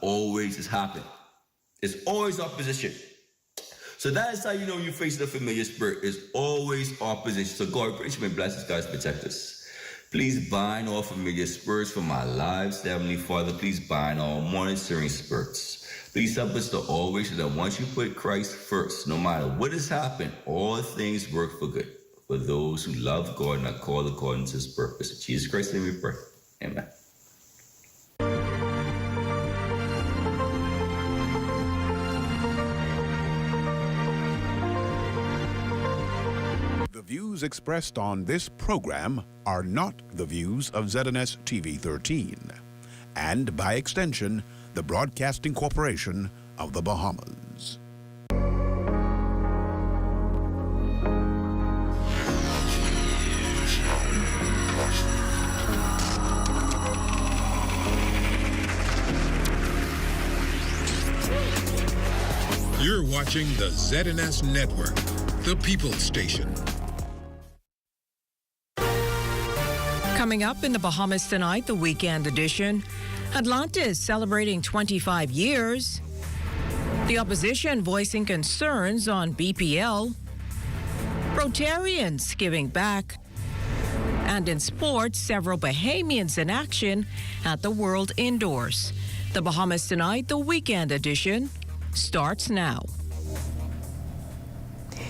always has happened. It's always opposition. So that is how you know you face the familiar spirit. It's always opposition. So God, pray you may bless us, guys, protect us. Please bind all familiar spirits from our lives, Heavenly Father. Please bind all monitoring spirits. Please help us to always know that once you put Christ first, no matter what has happened, all things work for good for those who love God and are called according to his purpose. In Jesus Christ's name we pray. Amen. The views expressed on this program are not the views of ZNS TV 13 and, by extension, the Broadcasting Corporation of the Bahamas. You're watching the ZNS Network, the People's Station. Coming up in the Bahamas tonight, the weekend edition, Atlantis celebrating 25 years, the opposition voicing concerns on BPL, Rotarians giving back, and in sports, several Bahamians in action at the World Indoors. The Bahamas tonight, the weekend edition, starts now.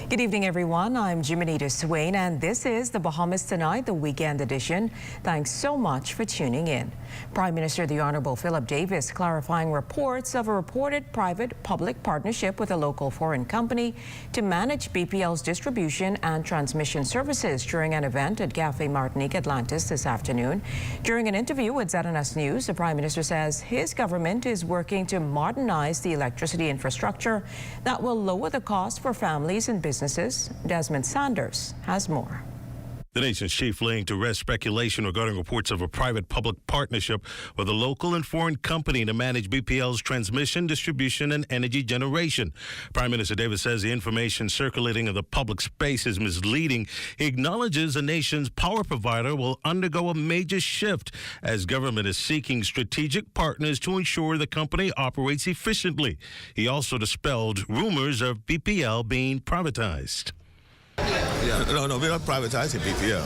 Good evening, everyone. I'm Jimenita Swain, and this is the Bahamas Tonight, the weekend edition. Thanks so much for tuning in. Prime Minister the Honorable Philip Davis clarifying reports of a reported private-public partnership with a local foreign company to manage BPL's distribution and transmission services during an event at Cafe Martinique Atlantis this afternoon. During an interview with ZNS News, the Prime Minister says his government is working to modernize the electricity infrastructure that will lower the cost for families and businesses. Desmond Sanders has more. The nation's chief laying to rest speculation regarding reports of a private-public partnership with a local and foreign company to manage BPL's transmission, distribution, and energy generation. Prime Minister Davis says the information circulating in the public space is misleading. He acknowledges the nation's power provider will undergo a major shift as government is seeking strategic partners to ensure the company operates efficiently. He also dispelled rumors of BPL being privatized. No, we're not privatizing BPL.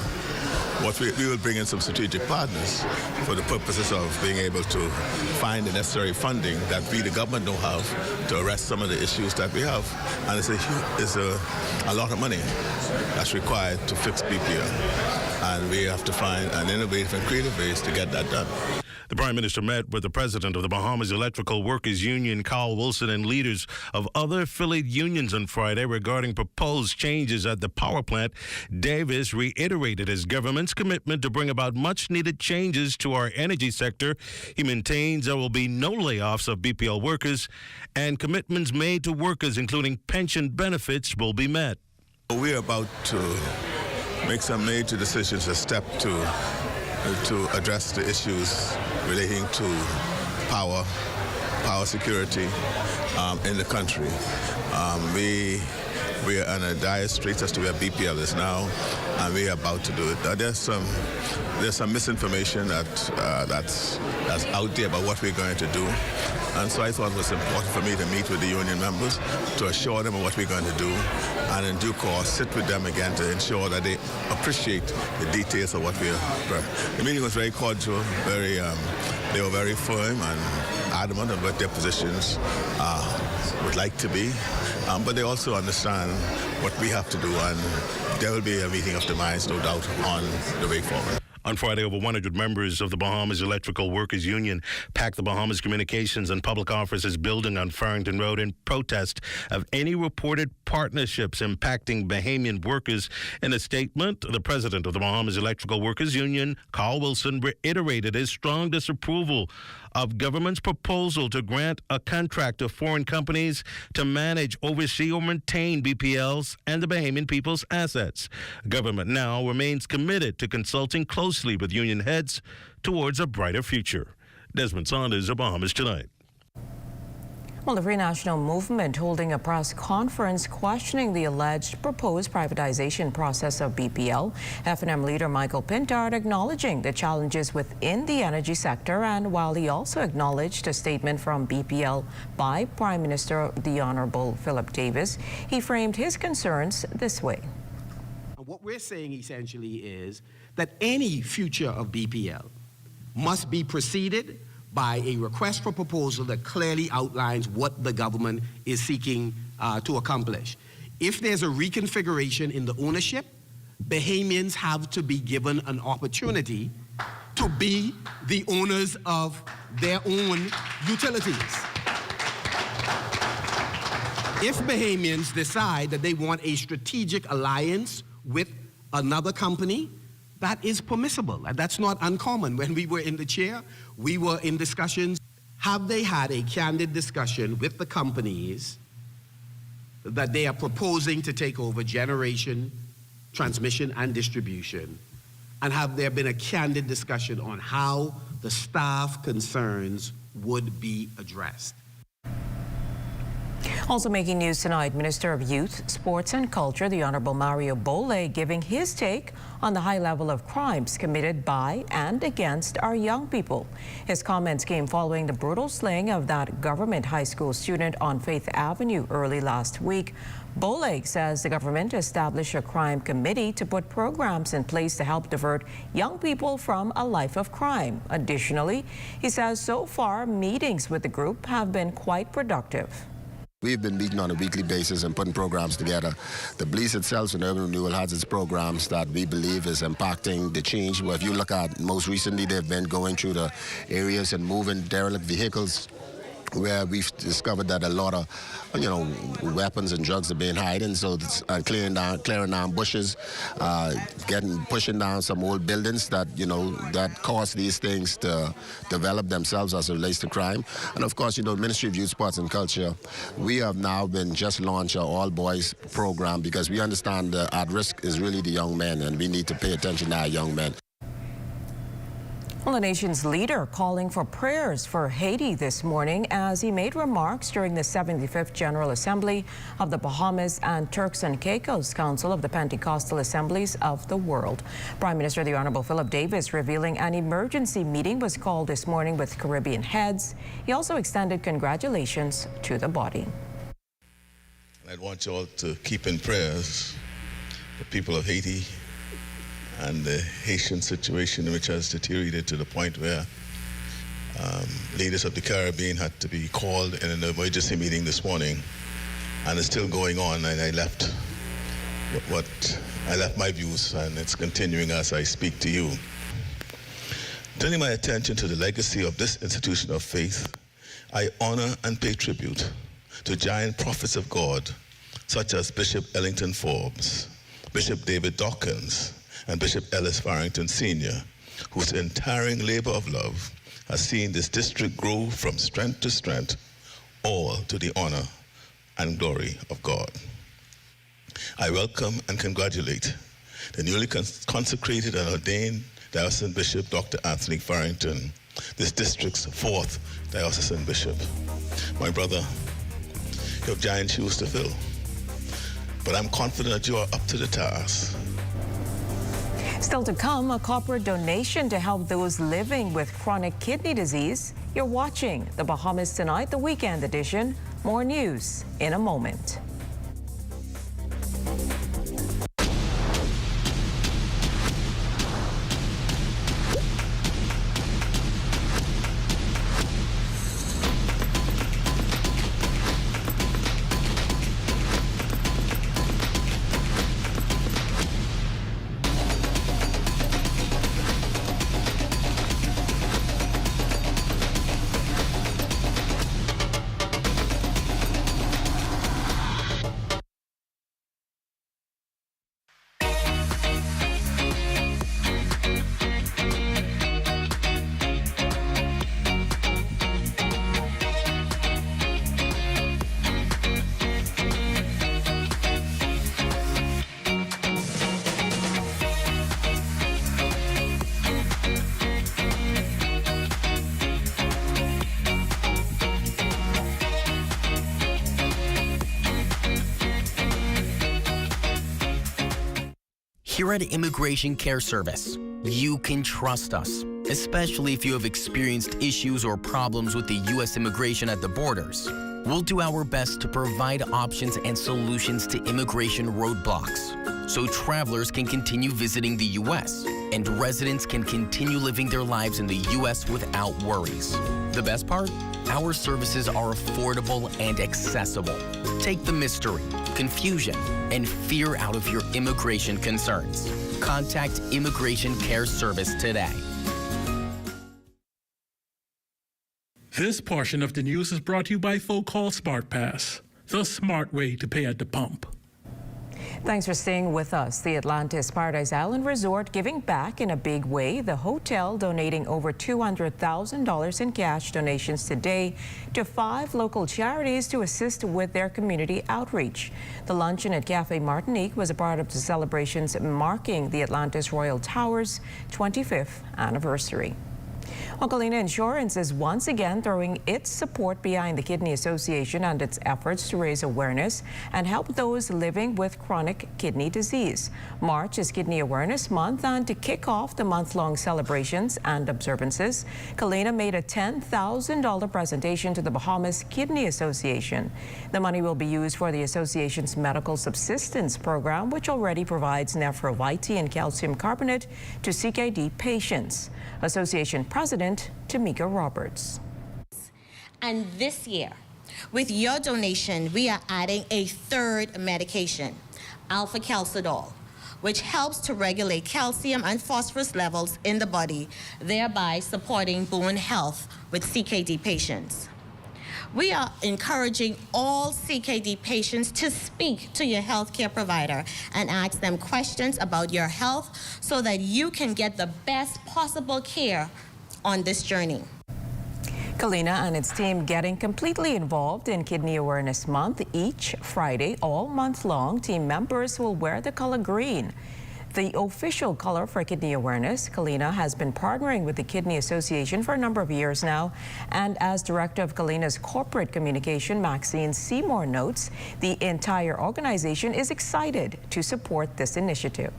What we will bring in some strategic partners for the purposes of being able to find the necessary funding that we, the government, don't have to arrest some of the issues that we have. And it's a lot of money that's required to fix BPL. And we have to find an innovative and creative ways to get that done. The Prime Minister met with the president of the Bahamas Electrical Workers Union, Carl Wilson, and leaders of other affiliate unions on Friday regarding proposed changes at the power plant. Davis reiterated his government's commitment to bring about much-needed changes to our energy sector. He maintains there will be no layoffs of BPL workers, and commitments made to workers, including pension benefits, will be met. We're about to make some major decisions, a step to address the issues relating to power security in the country. We are in a dire straits as to where BPL is now, and we are about to do it. There's some misinformation that's out there about what we're going to do, and so I thought it was important for me to meet with the union members to assure them of what we're going to do, and in due course sit with them again to ensure that they appreciate the details of what we're. The meeting was very cordial, they were very firm and adamant on what their positions would like to be, but they also understand what we have to do, and there will be a meeting of the minds, no doubt, on the way forward. On Friday, over 100 members of the Bahamas Electrical Workers Union packed the Bahamas Communications and Public Offices building on Farrington Road in protest of any reported partnerships impacting Bahamian workers. In a statement, the president of the Bahamas Electrical Workers Union, Carl Wilson, reiterated his strong disapproval of government's proposal to grant a contract to foreign companies to manage, oversee, or maintain BPL's and the Bahamian people's assets. Government now remains committed to consulting closely with union heads towards a brighter future. Desmond Saunders of Bahamas Tonight. Well, the Free National Movement holding a press conference questioning the alleged proposed privatization process of BPL. F&M leader Michael Pintard acknowledging the challenges within the energy sector, and while he also acknowledged a statement from BPL by Prime Minister the Honorable Philip Davis, he framed his concerns this way. What we're saying essentially is that any future of BPL must be preceded by a request for proposal that clearly outlines what the government is seeking to accomplish. If there's a reconfiguration in the ownership, Bahamians have to be given an opportunity to be the owners of their own utilities. If Bahamians decide that they want a strategic alliance with another company, that is permissible, and that's not uncommon. When we were in the chair, we were in discussions. Have they had a candid discussion with the companies that they are proposing to take over generation, transmission, and distribution? And have there been a candid discussion on how the staff concerns would be addressed? Also making news tonight, Minister of Youth, Sports and Culture, the Honorable Mario Bole, giving his take on the high level of crimes committed by and against our young people. His comments came following the brutal slaying of that government high school student on Faith Avenue early last week. Bole says the government established a crime committee to put programs in place to help divert young people from a life of crime. Additionally, he says so far meetings with the group have been quite productive. We've been meeting on a weekly basis and putting programs together. The police itself and Urban Renewal has its programs that we believe is impacting the change. Well, if you look at most recently, they've been going through the areas and moving derelict vehicles, where we've discovered that a lot of, weapons and drugs are being hidden. So it's clearing down bushes, pushing down some old buildings that, that cause these things to develop themselves as it relates to crime. And of course, Ministry of Youth, Sports and Culture, we have now been just launched our all boys program because we understand that at risk is really the young men, and we need to pay attention to our young men. Well, the nation's leader calling for prayers for Haiti this morning as he made remarks during the 75th General Assembly of the Bahamas and Turks and Caicos Council of the Pentecostal Assemblies of the World. Prime Minister the Honorable Philip Davis revealing an emergency meeting was called this morning with Caribbean heads. He also extended congratulations to the body. I'd want you all to keep in prayers the people of Haiti and the Haitian situation, which has deteriorated to the point where leaders of the Caribbean had to be called in an emergency meeting this morning, and it's still going on. And I left my views, and it's continuing as I speak to you. Turning my attention to the legacy of this institution of faith, I honor and pay tribute to giant prophets of God, such as Bishop Ellington Forbes, Bishop David Dawkins, and Bishop Ellis Farrington Sr., whose enduring labor of love has seen this district grow from strength to strength, all to the honor and glory of God. I welcome and congratulate the newly consecrated and ordained Diocesan Bishop Dr. Anthony Farrington, this district's 4th Diocesan Bishop. My brother, you have giant shoes to fill, but I'm confident that you are up to the task. Still to come, a corporate donation to help those living with chronic kidney disease. You're watching the Bahamas Tonight, the weekend edition. More news in a moment. Here at Immigration Care Service, you can trust us, especially if you have experienced issues or problems with the U.S. immigration at the borders. We'll do our best to provide options and solutions to immigration roadblocks so travelers can continue visiting the U.S. and residents can continue living their lives in the U.S. without worries. The best part? Our services are affordable and accessible. Take the mystery, confusion, and fear out of your immigration concerns. Contact Immigration Care Service today. This portion of the news is brought to you by FoCall SmartPass, the smart way to pay at the pump. Thanks for staying with us. The Atlantis Paradise Island Resort giving back in a big way. The hotel donating over $200,000 in cash donations today to 5 local charities to assist with their community outreach. The luncheon at Cafe Martinique was a part of the celebrations marking the Atlantis Royal Tower's 25th anniversary. Kalina Insurance is once again throwing its support behind the Kidney Association and its efforts to raise awareness and help those living with chronic kidney disease. March is Kidney Awareness Month, and to kick off the month-long celebrations and observances, Kalina made a $10,000 presentation to the Bahamas Kidney Association. The money will be used for the association's medical subsistence program, which already provides nephrovite and calcium carbonate to CKD patients. Association President Tamika Roberts. And this year, with your donation, we are adding a 3rd medication, alpha calcidol, which helps to regulate calcium and phosphorus levels in the body, thereby supporting bone health with CKD patients. We are encouraging all CKD patients to speak to your healthcare provider and ask them questions about your health so that you can get the best possible care on this journey. Kalina and its team getting completely involved in Kidney Awareness Month. Each Friday, all month long, team members will wear the color green, the official color for kidney awareness. Kalina has been partnering with the Kidney Association for a number of years now, and as director of Kalina's corporate communication, Maxine Seymour notes, the entire organization is excited to support this initiative.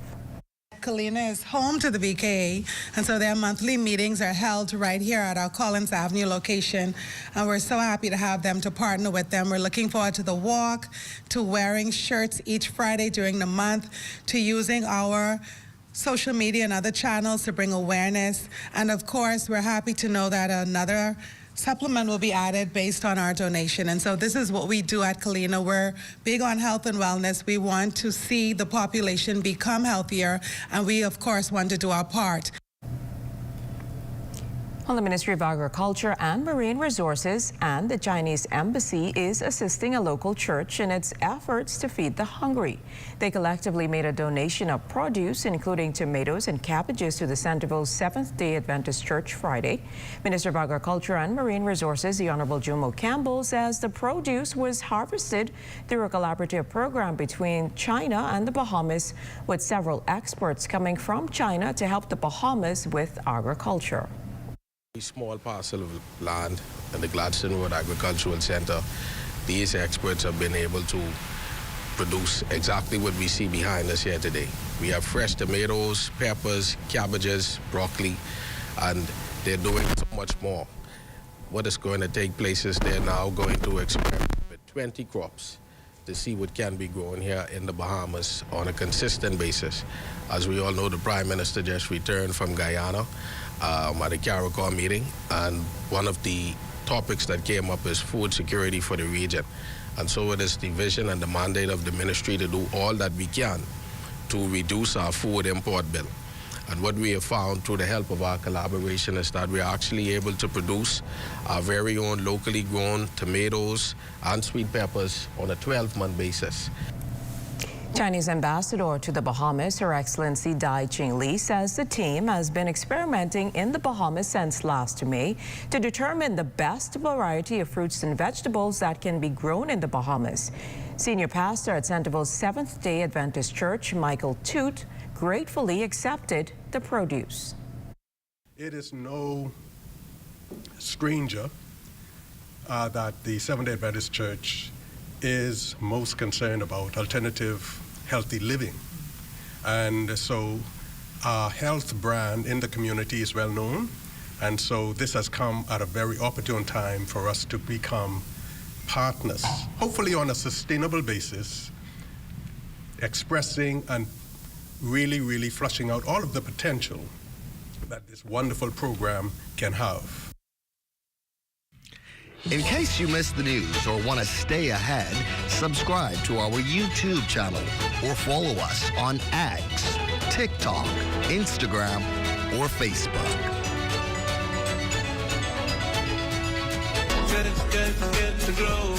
Kalina is home to the BKA, and so their monthly meetings are held right here at our Collins Avenue location, and we're so happy to have them, to partner with them. We're looking forward to the walk, to wearing shirts each Friday during the month, to using our social media and other channels to bring awareness, and of course we're happy to know that another supplement will be added based on our donation. And so this is what we do at Kalina. We're big on health and wellness. We want to see the population become healthier, and we of course want to do our part. Well, the Ministry of Agriculture and Marine Resources and the Chinese Embassy is assisting a local church in its efforts to feed the hungry. They collectively made a donation of produce, including tomatoes and cabbages, to the Centerville Seventh-day Adventist Church Friday. Minister of Agriculture and Marine Resources, the Honorable Jomo Campbell, says the produce was harvested through a collaborative program between China and the Bahamas, with several experts coming from China to help the Bahamas with agriculture. A small parcel of land in the Gladstone Road Agricultural Center, these experts have been able to produce exactly what we see behind us here today. We have fresh tomatoes, peppers, cabbages, broccoli, and they're doing so much more. What is going to take place is they're now going to experiment with 20 crops to see what can be grown here in the Bahamas on a consistent basis. As we all know, the Prime Minister just returned from Guyana at a CARICOM meeting, and one of the topics that came up is food security for the region. And so it is the vision and the mandate of the ministry to do all that we can to reduce our food import bill. And what we have found through the help of our collaboration is that we are actually able to produce our very own locally grown tomatoes and sweet peppers on a 12-month basis. Chinese ambassador to the Bahamas, Her Excellency Dai Ching-Li, says the team has been experimenting in the Bahamas since last May to determine the best variety of fruits and vegetables that can be grown in the Bahamas. Senior pastor at Centerville's Seventh-day Adventist Church, Michael Toot, gratefully accepted the produce. It is no stranger that the Seventh-day Adventist Church is most concerned about alternative healthy living. And so our health brand in the community is well known. And so this has come at a very opportune time for us to become partners, hopefully on a sustainable basis, expressing and really, really flushing out all of the potential that this wonderful program can have. In case you missed the news or want to stay ahead, subscribe to our YouTube channel or follow us on X, TikTok, Instagram, or Facebook. Good to grow,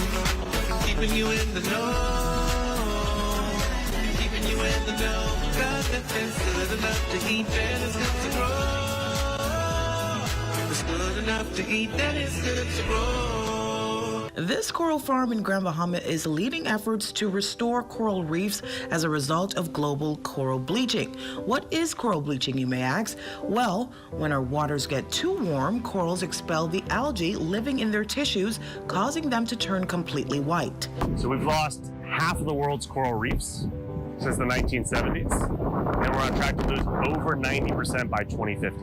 keeping you in the know, keeping you in the know. God, it's good enough to eat, and it's good to grow. It's good enough to eat, and it's good to grow. This coral farm in Grand Bahama is leading efforts to restore coral reefs as a result of global coral bleaching. What is coral bleaching, you may ask? Well, when our waters get too warm, corals expel the algae living in their tissues, causing them to turn completely white. So we've lost half of the world's coral reefs since the 1970s, and we're on track to lose over 90% by 2050.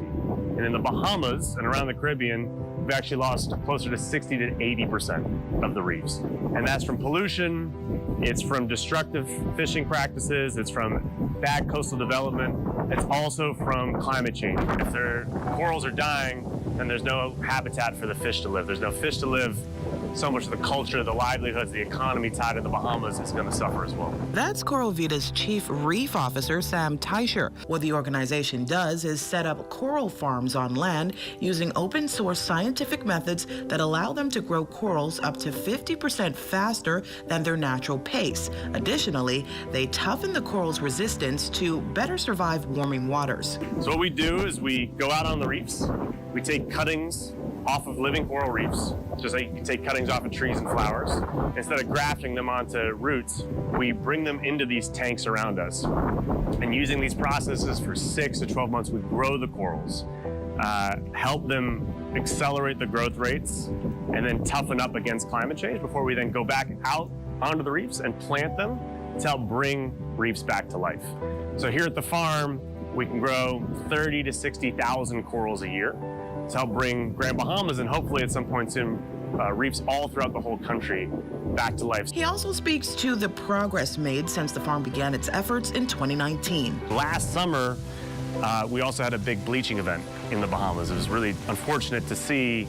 And in the Bahamas and around the Caribbean, we've actually lost closer to 60 to 80% of the reefs. And that's from pollution, it's from destructive fishing practices, it's from bad coastal development, it's also from climate change. If their corals are dying, then there's no habitat for the fish to live. There's no fish to live. So much of the culture, the livelihoods, the economy tied to the Bahamas is going to suffer as well. That's Coral Vita's Chief Reef Officer, Sam Teicher. What the organization does is set up coral farms on land using open source scientific methods that allow them to grow corals up to 50% faster than their natural pace. Additionally, they toughen the coral's resistance to better survive warming waters. So what we do is we go out on the reefs, we take cuttings off of living coral reefs, just like you take cuttings off of trees and flowers. Instead of grafting them onto roots, we bring them into these tanks around us. And using these processes for 6 to 12 months, we grow the corals, help them accelerate the growth rates, and then toughen up against climate change before we then go back out onto the reefs and plant them to help bring reefs back to life. So here at the farm, we can grow 30 to 60,000 corals a year to help bring Grand Bahamas and hopefully at some point soon reefs all throughout the whole country back to life. He also speaks to the progress made since the farm began its efforts in 2019. Last summer, we also had a big bleaching event in the Bahamas. It was really unfortunate to see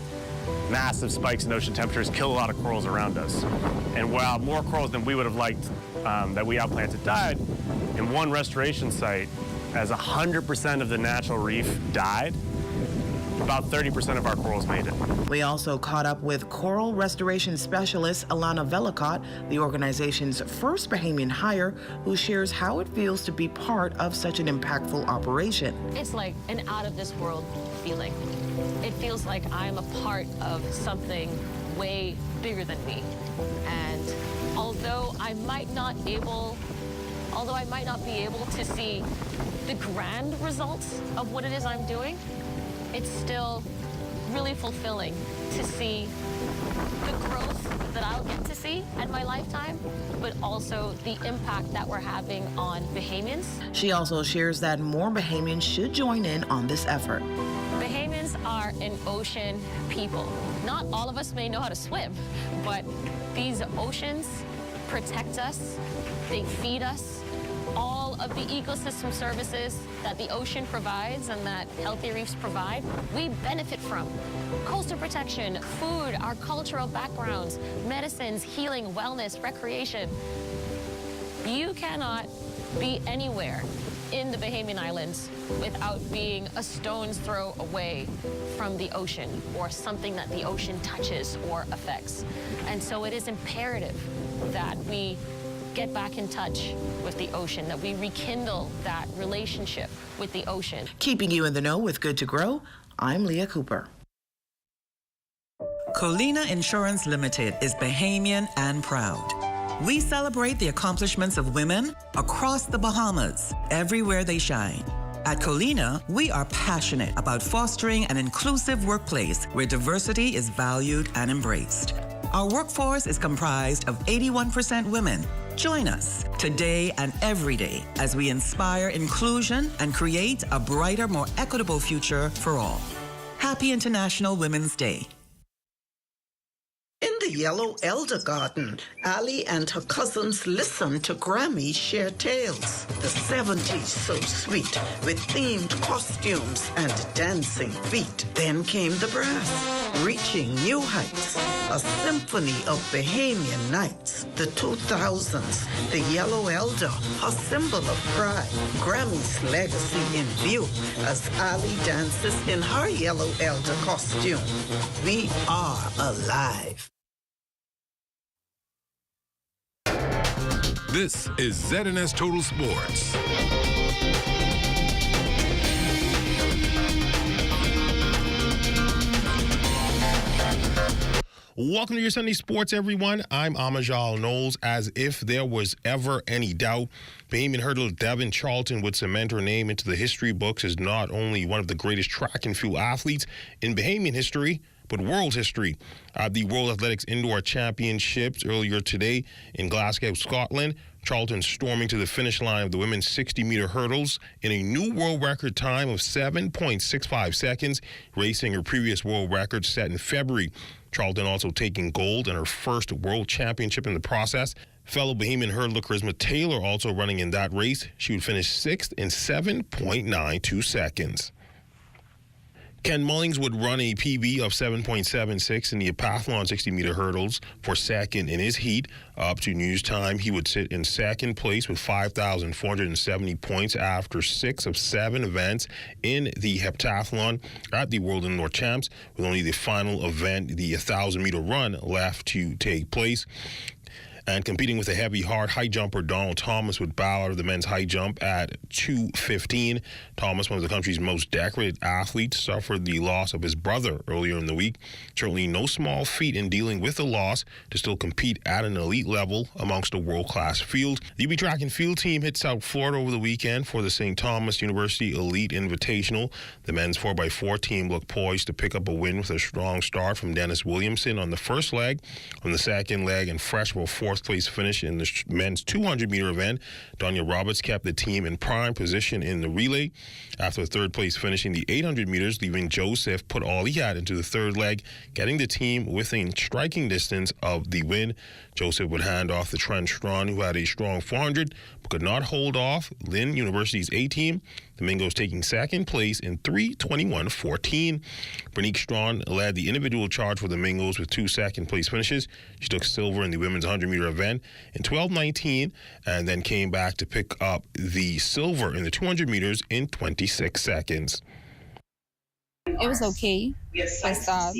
massive spikes in ocean temperatures kill a lot of corals around us. And while more corals than we would have liked that we outplanted died, in one restoration site, as 100% of the natural reef died, about 30% of our corals made it. We also caught up with coral restoration specialist Alana Velicott, the organization's first Bahamian hire, who shares how it feels to be part of such an impactful operation. It's like an out-of-this-world feeling. It feels like I'm a part of something way bigger than me. And although I might not be able to see the grand results of what it is I'm doing, it's still really fulfilling to see the growth that I'll get to see at my lifetime, but also the impact that we're having on Bahamians. She also shares that more Bahamians should join in on this effort. Bahamians are an ocean people. Not all of us may know how to swim, but these oceans protect us, they feed us. All of the ecosystem services that the ocean provides and that healthy reefs provide, we benefit from. Coastal protection, food, our cultural backgrounds, medicines, healing, wellness, recreation. You cannot be anywhere in the Bahamian Islands without being a stone's throw away from the ocean or something that the ocean touches or affects. And so it is imperative that we get back in touch with the ocean, that we rekindle that relationship with the ocean. Keeping you in the know with Good to Grow, I'm Leah Cooper. Colina Insurance Limited is Bahamian and proud. We celebrate the accomplishments of women across the Bahamas, everywhere they shine. At Colina, we are passionate about fostering an inclusive workplace where diversity is valued and embraced. Our workforce is comprised of 81% women. Join us today and every day as we inspire inclusion and create a brighter, more equitable future for all. Happy International Women's Day. In the yellow elder garden, Allie and her cousins listened to Grammy share tales. The 70s so sweet, with themed costumes and dancing feet. Then came the brass, reaching new heights. A symphony of Bahamian nights. The 2000s, the yellow elder, a symbol of pride. Grammy's legacy in view as Allie dances in her yellow elder costume. We are alive. This is ZNS Total Sports. Welcome to your Sunday Sports, everyone. I'm Amajal Knowles. As if there was ever any doubt, Bahamian hurdler Devin Charlton would cement her name into the history books as not only one of the greatest track and field athletes in Bahamian history, but world history. At the World Athletics Indoor Championships earlier today in Glasgow, Scotland, Charlton storming to the finish line of the women's 60-meter hurdles in a new world record time of 7.65 seconds, racing her previous world record set in February. Charlton also taking gold in her first world championship in the process. Fellow Bahamian hurdler Charisma Taylor also running in that race. She would finish 6th in 7.92 seconds. Ken Mullings would run a PB of 7.76 in the Apathlon 60-meter hurdles for second in his heat. Up to news time, he would sit in second place with 5,470 points after 6 of 7 events in the heptathlon at the World Indoor Champs, with only the final event, the 1,000-meter run, left to take place. And competing with a heavy, hard high jumper, Donald Thomas would bow out of the men's high jump at 2:15. Thomas, one of the country's most decorated athletes, suffered the loss of his brother earlier in the week. Certainly no small feat in dealing with the loss to still compete at an elite level amongst a world-class field. The UB track and field team hit South Florida over the weekend for the St. Thomas University Elite Invitational. The men's 4x4 team looked poised to pick up a win with a strong start from Dennis Williamson on the first leg. On the second leg, and fresh for fourth place finish in the men's 200-meter event, Donya Roberts kept the team in prime position in the relay. After third place finish in the 800 meters, leaving Joseph put all he had into the third leg, getting the team within striking distance of the win. Joseph would hand off to Trent Strawn, who had a strong 400, but could not hold off Lynn University's A-team. The Mingos taking second place in 3:21.14. Bernice Strawn led the individual charge for the Mingos with 2 second-place finishes. She took silver in the women's 100-meter event in 12:19 and then came back to pick up the silver in the 200 meters in 26 seconds. It was okay for start,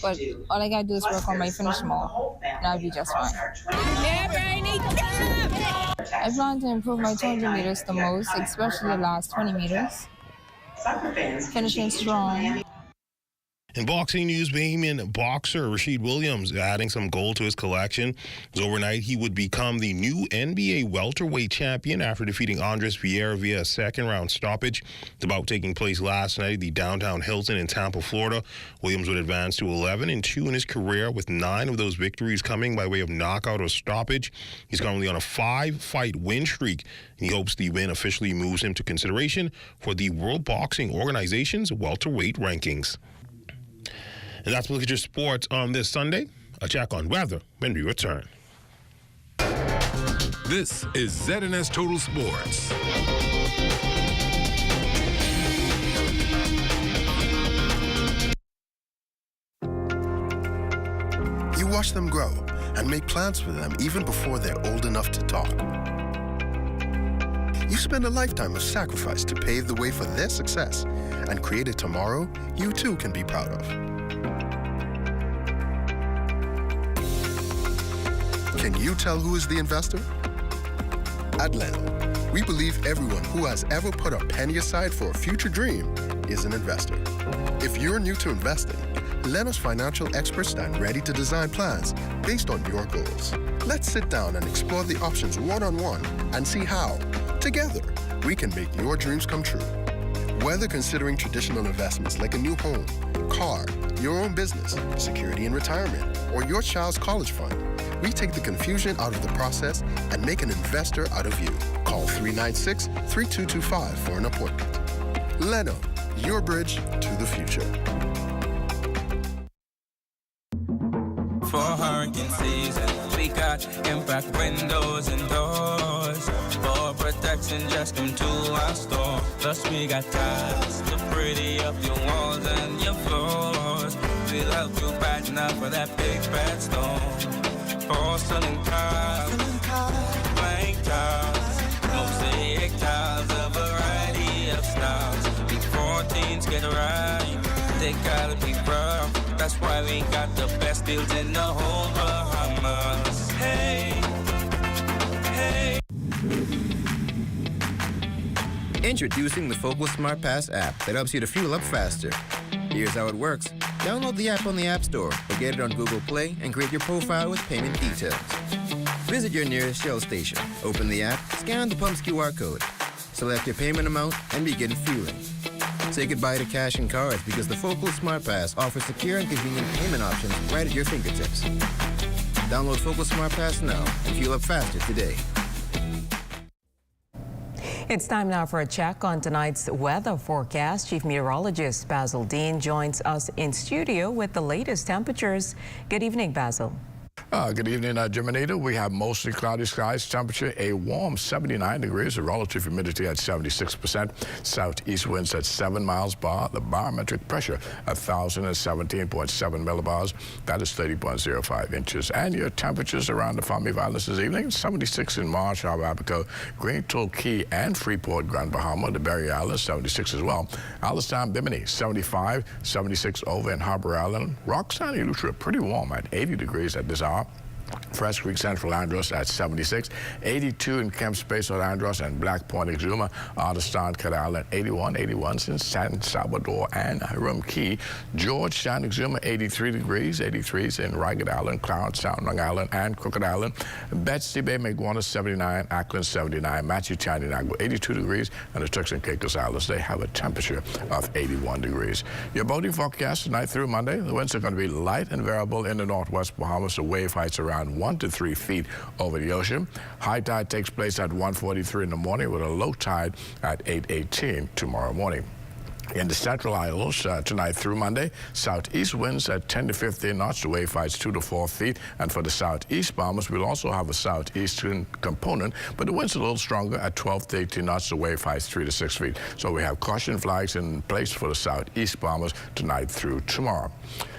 but all I gotta do is work on my finish more, and I'll be just fine. I plan to improve my 200 meters the most, especially the last 20 meters. Finishing strong. In boxing news, Bahamian boxer Rashid Williams adding some gold to his collection. Overnight, he would become the new NBA welterweight champion after defeating Andres Vieira via a second-round stoppage. The bout taking place last night at the downtown Hilton in Tampa, Florida. Williams would advance to 11-2 in his career, with 9 of those victories coming by way of knockout or stoppage. He's currently on a 5-fight win streak. He hopes the win officially moves him to consideration for the World Boxing Organization's welterweight rankings. And that's a look at your sports on this Sunday. A check on weather when we return. This is ZNS Total Sports. You watch them grow and make plans for them even before they're old enough to talk. You spend a lifetime of sacrifice to pave the way for their success and create a tomorrow you too can be proud of. Can you tell who is the investor? At Leno, we believe everyone who has ever put a penny aside for a future dream is an investor. If you're new to investing, Leno's financial experts stand ready to design plans based on your goals. Let's sit down and explore the options one-on-one and see how, together, we can make your dreams come true. Whether considering traditional investments like a new home, car, your own business, security and retirement, or your child's college fund. We take the confusion out of the process and make an investor out of you. Call 396-3225 for an appointment. Leno, your bridge to the future. For hurricane season, we got impact windows and doors. For protection, just come to our store. Plus we got tiles to pretty up your walls and your floors. We'll help you brighten up for that big bad storm. Porcelain tiles, blank tiles, mosaic tiles, a variety of styles. Before teens get right, they gotta be rough. That's why we got the best deals in the whole Bahamas. Hey, hey. Introducing the Focal Smart Pass app that helps you to fuel up faster. Here's how it works. Download the app on the App Store or get it on Google Play and create your profile with payment details. Visit your nearest Shell station. Open the app, scan the pump's QR code, select your payment amount, and begin fueling. Say goodbye to cash and cards because the Focal Smart Pass offers secure and convenient payment options right at your fingertips. Download Focal Smart Pass now and fuel up faster today. It's time now for a check on tonight's weather forecast. Chief Meteorologist Basil Dean joins us in studio with the latest temperatures. Good evening, Basil. Good evening, Jimenita. We have mostly cloudy skies, temperature a warm 79 degrees, a relative humidity at 76%, southeast winds at 7 miles per hour, the barometric pressure 1,017.7 millibars, that is 30.05 inches. And your temperatures around the Fommy Islands this evening, 76 in Marshall, Abaco, Green Toll Key and Freeport, Grand Bahama, the Berry Islands, 76 as well. Alistown, Bimini, 75, 76 over in Harbor Island. Roxanne, Eleuthera, pretty warm at 80 degrees at this hour. Fresh Creek, Central Andros at 76, 82 in Kemp Space at Andros and Black Point, Exuma, Otterstown, Cat Island, 81, 81s in San Salvador and Hiram Key, Georgetown, Exuma, 83 degrees, 83s in Ragged Island, Clarence Sound, Long Island and Crooked Island, Betsy Bay, Maguana, 79, Ackland, 79, Matthew County, Nagua, 82 degrees, and the Turks and Caicos Islands, they have a temperature of 81 degrees. Your boating forecast tonight through Monday, the winds are going to be light and variable in the northwest Bahamas, the wave heights around 1 to 3 feet over the ocean. High tide takes place at 1:43 in the morning with a low tide at 8:18 tomorrow morning. In the Central Isles, tonight through Monday, southeast winds at 10 to 15 knots, the wave heights 2 to 4 feet. And for the southeast Bahamas, we'll also have a southeastern component, but the winds a little stronger at 12 to 18 knots, the wave heights 3 to 6 feet. So we have caution flags in place for the southeast Bahamas tonight through tomorrow.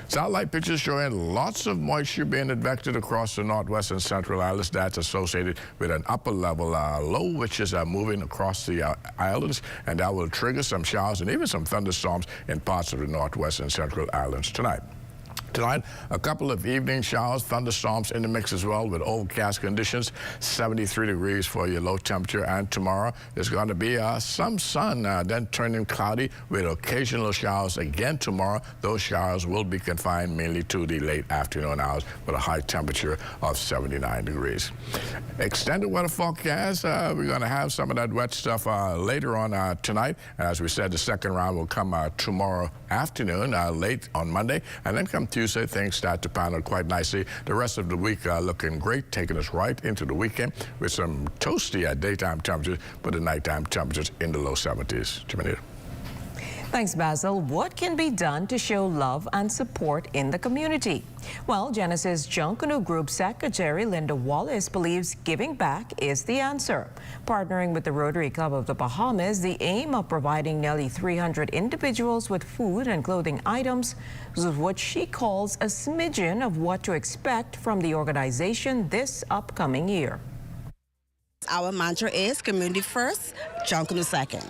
Satellite pictures showing lots of moisture being advected across the northwest and central islands. That's associated with an upper level low, which is moving across the islands, and that will trigger some showers and even some thunderstorms in parts of the northwest and central islands tonight. Tonight, a couple of evening showers, thunderstorms in the mix as well with overcast conditions, 73 degrees for your low temperature. And tomorrow, there's going to be some sun, then turning cloudy with occasional showers again tomorrow. Those showers will be confined mainly to the late afternoon hours with a high temperature of 79 degrees. Extended weather forecast, we're going to have some of that wet stuff later on tonight. As we said, the second round will come tomorrow afternoon, late on Monday, and then come Tuesday, things start to pan out quite nicely. The rest of the week looking great, taking us right into the weekend with some toasty daytime temperatures, but the nighttime temperatures in the low 70s. Jimenita. Thanks, Basil. What can be done to show love and support in the community? Well, Genesis Junkanoo Group Secretary Linda Wallace believes giving back is the answer. Partnering with the Rotary Club of the Bahamas, the aim of providing nearly 300 individuals with food and clothing items is what she calls a smidgen of what to expect from the organization this upcoming year. Our mantra is community first, Junkanoo second.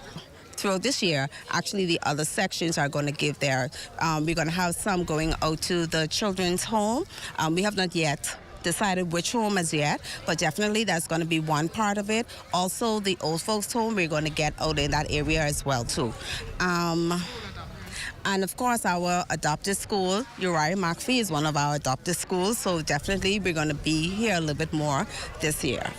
Throughout this year, actually the other sections are going to give their, we're going to have some going out to the children's home. We have not yet decided which home as yet, but definitely that's going to be one part of it. Also, the old folks home, we're going to get out in that area as well too. And of course, our adopted school, Uriah McPhee, is one of our adopted schools, so definitely we're going to be here a little bit more this year.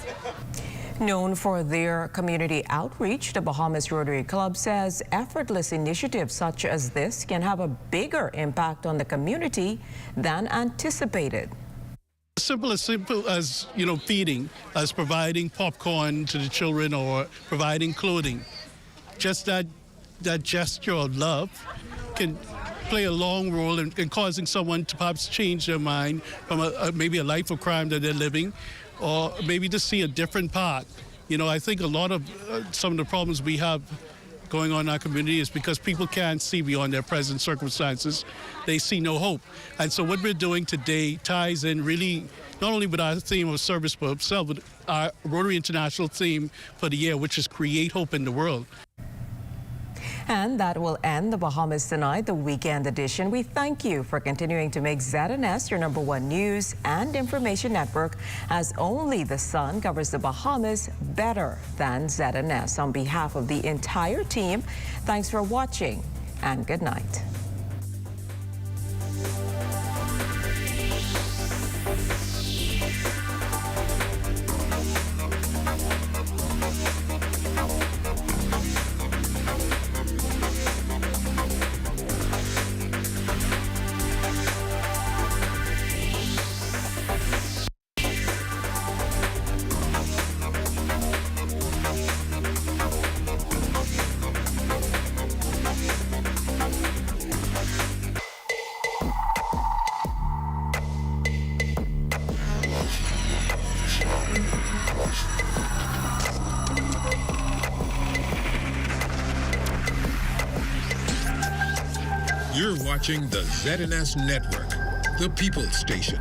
Known for their community outreach, the Bahamas Rotary Club says effortless initiatives such as this can have a bigger impact on the community than anticipated. Simple as feeding, as providing popcorn to the children or providing clothing. Just that gesture of love can play a long role in causing someone to perhaps change their mind from maybe a life of crime that they're living, or maybe to see a different path. I think a lot of some of the problems we have going on in our community is because people can't see beyond their present circumstances. They see no hope. And so what we're doing today ties in really not only with our theme of service for itself, but our Rotary International theme for the year, which is create hope in the world. And that will end the Bahamas Tonight, the weekend edition. We thank you for continuing to make ZNS your #1 news and information network, as only the sun covers the Bahamas better than ZNS. On behalf of the entire team, thanks for watching and good night. You're watching the ZNS Network, the People's Station.